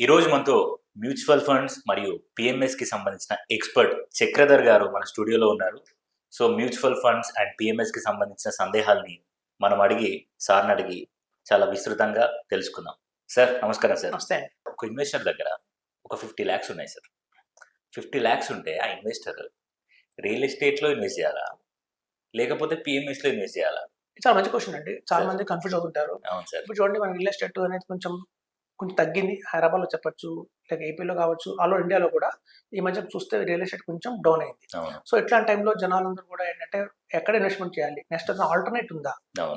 ఈరోజు మనతో mutual funds మరియు పిఎంఎస్కి సంబంధించిన ఎక్స్పర్ట్ చక్రధర్ గారు మన స్టూడియోలో ఉన్నారు. సో మ్యూచువల్ ఫండ్స్ అండ్ పిఎంఎస్కి సంబంధించిన సందేహాల్ని మనం సార్ని అడిగి చాలా విస్తృతంగా తెలుసుకుందాం. సార్ నమస్కారం. సార్ నమస్తే. ఒక ఇన్వెస్టర్ దగ్గర ఒక 50 lakhs ఉన్నాయి సార్. 50 lakhs ఉంటే ఆ ఇన్వెస్టర్ రియల్ ఎస్టేట్లో ఇన్వెస్ట్ చేయాలా లేకపోతే పిఎంఎస్లో ఇన్వెస్ట్ చేయాలా? చాలా మంచి క్వశ్చన్ అండి. చాలా మంది కన్ఫ్యూజ్ అవుతుంటారు. అవును సార్. ఇప్పుడు చూడండి, మన రియల్ ఎస్టేట్ అనేది కొంచెం తగ్గింది. హైదరాబాద్లో చెప్పొచ్చు, లేక ఏపీలో కావచ్చు, ఆల్ ఓవర్ ఇండియాలో కూడా ఈ మధ్య చూస్తే రియల్ ఎస్టేట్ కొంచెం డౌన్ అయింది. సో ఇట్లాంటి టైంలో జనాలందరూ కూడా ఏంటంటే ఎక్కడ ఇన్వెస్ట్మెంట్ చేయాలి, నెక్స్ట్ ఆల్టర్నేట్ ఉందా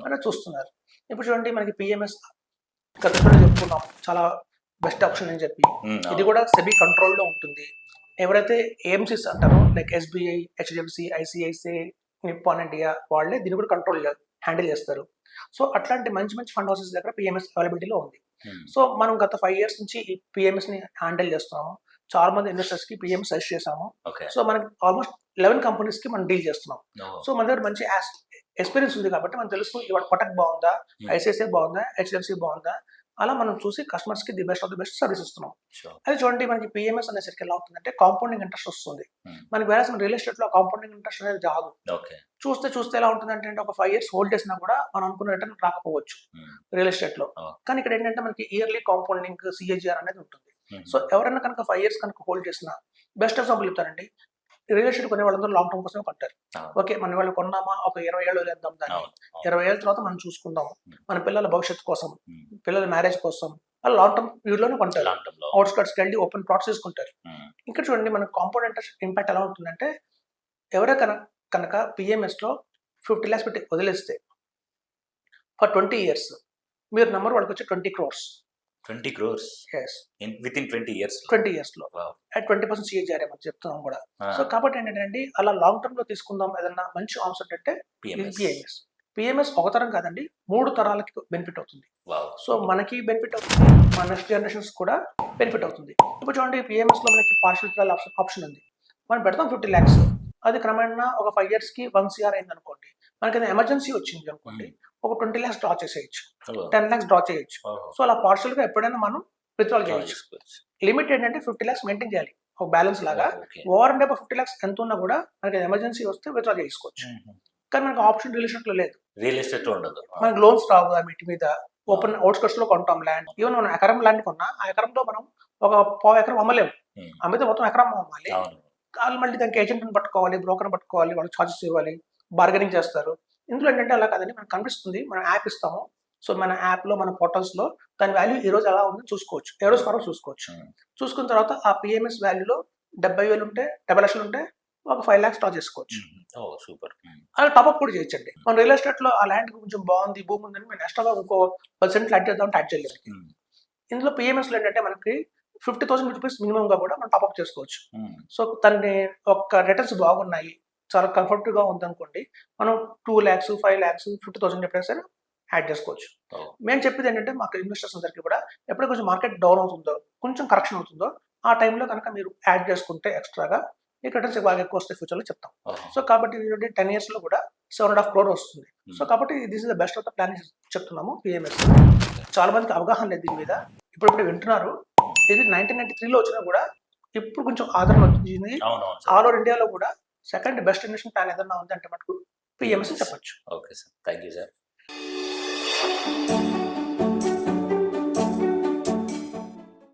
అని చూస్తున్నారు. ఇప్పుడు చూడండి, మనకి పిఎంఎస్ గతంలో చెప్పుకున్నాం చాలా బెస్ట్ ఆప్షన్ అని చెప్పి. ఇది కూడా సెబీ కంట్రోల్లో ఉంటుంది. ఎవరైతే ఏఎంసీస్ అంటారో like SBI, HDFC, ICICI, Nippon India వాళ్ళే దీన్ని కూడా హ్యాండిల్ చేస్తారు. సో అట్లాంటి మంచి ఫండ్ హౌసెస్ దగ్గర పిఎంఎస్ అవైలబిలిటీలో ఉంది. సో మనం గత 5 years నుంచి ఈ పిఎంఎస్ ని హ్యాండిల్ చేస్తున్నాము. చాలా మంది ఇన్వెస్టర్స్ కి పిఎంఎస్ సజెస్ట్ చేసాము. సో మనకి ఆల్మోస్ట్ 11 companies కి మనం డీల్ చేస్తున్నాం. సో మన దగ్గర మంచి ఎక్స్పీరియన్స్ ఉంది కాబట్టి మనకు తెలుసు ఇవాళ కొటక్ బాగుందా, ఐసిఐసిఐ బాగుందా, హెచ్డిఎఫ్సి బాగుందా, అలా మనం చూసి కస్టమర్స్ కి the best of the best service ఇస్తున్నాం. అది చూడండి, మనకి పిఎంఎస్ అనేసరికి ఎలా అవుతుందంటే కాంపౌండింగ్ ఇంట్రెస్ట్ వస్తుంది. మనకి వేరే మన రియల్ ఎస్టేట్ లో కాంపౌండింగ్ ఇంట్రెస్ట్ అనేది రాదు. చూస్తే ఎలా ఉంటుందంటే ఒక 5 years హోల్డ్ చేసినా కూడా మనం అనుకున్న రిటర్న్ రాకపోవచ్చు రియల్ ఎస్టేట్ లో. కానీ ఇక్కడ ఏంటంటే మనకి ఇయర్లీ కాంపౌండింగ్ సిఏజిఆర్ అనేది ఉంటుంది. సో ఎవరైనా కనుక 5 years కనుక హోల్డ్ చేసినా, బెస్ట్ ఎగ్జాంపుల్ చెప్తారండి, రియల్ ఎస్టేట్ కొనే వాళ్ళందరూ లాంగ్ టర్మ్ కోసమే కొంటారు. ఓకే, మన వాళ్ళు కొన్నామా, ఒక 20 ఏళ్ళు వేద్దాం దాన్ని, 20 ఏళ్ళ తర్వాత మనం చూసుకుందాం, మన పిల్లల భవిష్యత్తు కోసం, పిల్లల మ్యారేజ్ కోసం వాళ్ళు లాంగ్ టర్మ్ వ్యూలోనే కొంటారు. అవుట్స్కట్స్కి వెళ్ళి ఓపెన్ ప్లాట్స్ తీసుకుంటారు. ఇక్కడ చూడండి, మన కాంపౌండ్ ఇంట్రెస్ట్ ఇంపాక్ట్ ఎలా ఉంటుందంటే, ఎవరైనా కనుక పిఎంఎస్ లో 50 lakhs పెట్టి వదిలేస్తే ఫర్ 20 years మీరు నెంబర్ వాళ్ళకి వచ్చి 20 crores. 20 crores within 20 years. 20 years లో at 20% CAGR అని చెప్తున్నాం కూడా. సో కాబట్టి ఏంటంటే అలా లాంగ్ టర్మ్ లో తీసుకుందాం ఏదన్నా మంచి ఆప్షన్ అంటే పిఎంఎస్ ఒక తరం కాదండి, 3 తరాలకి బెనిఫిట్ అవుతుంది. సో మనకి బెనిఫిట్ అవుతుంది, మన నెక్స్ట్ జనరేషన్స్ కూడా బెనిఫిట్ అవుతుంది. ఇప్పుడు చూడండి, పిఎంఎస్ లో మనకి పార్షియల్ ఆప్షన్ ఉంది. మనం పెడతాం 50 lakhs, అది క్రమేణా ఒక 5 years కి 1 CR అయింది అనుకోండి, మనకి ఎమర్జెన్సీ వచ్చింది అనుకోండి, ఒక 20 lakhs డ్రా చేసేయచ్చు, 10 lakhs డ్రా చేయొచ్చు. సో అలా పార్షియల్ గా ఎప్పుడైనా మనం విత్డ్రాల్ చేయొచ్చు. లిమిట్ ఏంటంటే 50 lakhs మెయింటైన్ చేయాలి, ఒక బ్యాలెన్స్ లాగా. ఓవర్ అండ్ అబౌవ్ 50 lakhs ఎంత ఉన్నా కూడా మనకి ఎమర్జెన్సీ వస్తే విత్డ్రా చేసుకోవచ్చు. కానీ మనకి ఆప్షన్ రియల్ ఎస్టేట్ లో లేదు. రియల్ ఎస్టేట్ ఉండదు, మనకి లోన్స్ రావు. వీటి మీద ఓపెన్ అవుట్స్కట్స్ లో కొంటాం ల్యాండ్. ఈవెన్ మనం ఎకరం ల్యాండ్ కొన్నా, ఆ ఎకరంలో మనం ఒక 1/4 acre అమ్మలేము. అమ్మితే మొత్తం ఎకరం అమ్మాలి. వాళ్ళు మళ్ళీ దానికి ఏజెంట్ని పట్టుకోవాలి, బ్రోకర్ని పట్టుకోవాలి, వాళ్ళు ఛార్జెస్ ఇవ్వాలి, బార్గెనింగ్ చేస్తారు. ఇందులో ఏంటంటే అలా కాదండి, మనకు కనిపిస్తుంది, మనం యాప్ ఇస్తాము. సో మన యాప్లో, మన పోర్టల్స్లో దాని వాల్యూ ఈ రోజు ఎలా ఉందని చూసుకోవచ్చు, ఏ రోజు వరకు చూసుకోవచ్చు. చూసుకున్న తర్వాత ఆ పిఎంఎస్ వాల్యూలో 70,000 ఉంటే, 70 లక్షలు ఉంటే ఒక 5 lakhs డ్రా చేసుకోవచ్చు. సూపర్. అలా టాప్అప్ కూడా చేయొచ్చండి. మన రియల్ ఎస్టేట్ లో ఆ ల్యాండ్ కొంచెం బాగుంది, భూమి ఉందని మేము ఎక్స్ట్రాగా ఇంకో 10% యాడ్ చేద్దాం, యాడ్ చేయలేదు. ఇందులో పిఎంఎస్ లో ఏంటంటే మనకి 50,000 రూపీస్ మినిమం గా కూడా మనం టాప్అప్ చేసుకోవచ్చు. సో దాన్ని ఒక రిటర్న్స్ బాగున్నాయి, చాలా కంఫర్టబుల్ గా ఉందనుకోండి, మనం 2 lakhs, 5 lakhs, 50,000 ఎప్పుడైనా సరే యాడ్ చేసుకోవచ్చు. మేము చెప్పేది ఏంటంటే మాకు ఇన్వెస్టర్స్ అందరికీ కూడా ఎప్పుడైతే కొంచెం మార్కెట్ డౌన్ అవుతుందో, కొంచెం కరెక్షన్ అవుతుందో, ఆ టైంలో కనుక మీరు యాడ్ చేసుకుంటే ఎక్స్ట్రాగా ఈ రిటర్న్స్ బాగా ఎక్కువ వస్తాయి ఫ్యూచర్లో చెప్తాం. సో కాబట్టి 10 years లో కూడా 7.5 crore వస్తుంది. సో కాబట్టి this is the best of the plan చెప్తున్నాము పిఎంఎస్. చాలా మందికి అవగాహన లేదు దీని మీద, ఇప్పుడు వింటున్నారు. ఇది 1993లో వచ్చినా కూడా ఇప్పుడు కొంచెం ఆదరణ వచ్చింది. ఆల్ ఓవర్ ఇండియాలో కూడా సెకండ్ బెస్ట్ ఇన్వెస్ట్మెంట్ ప్లాన్ ఏదన్నా ఉంది అంటే మనకు పిఎంఎస్ చెప్పచ్చు. Okay sir, thank you sir.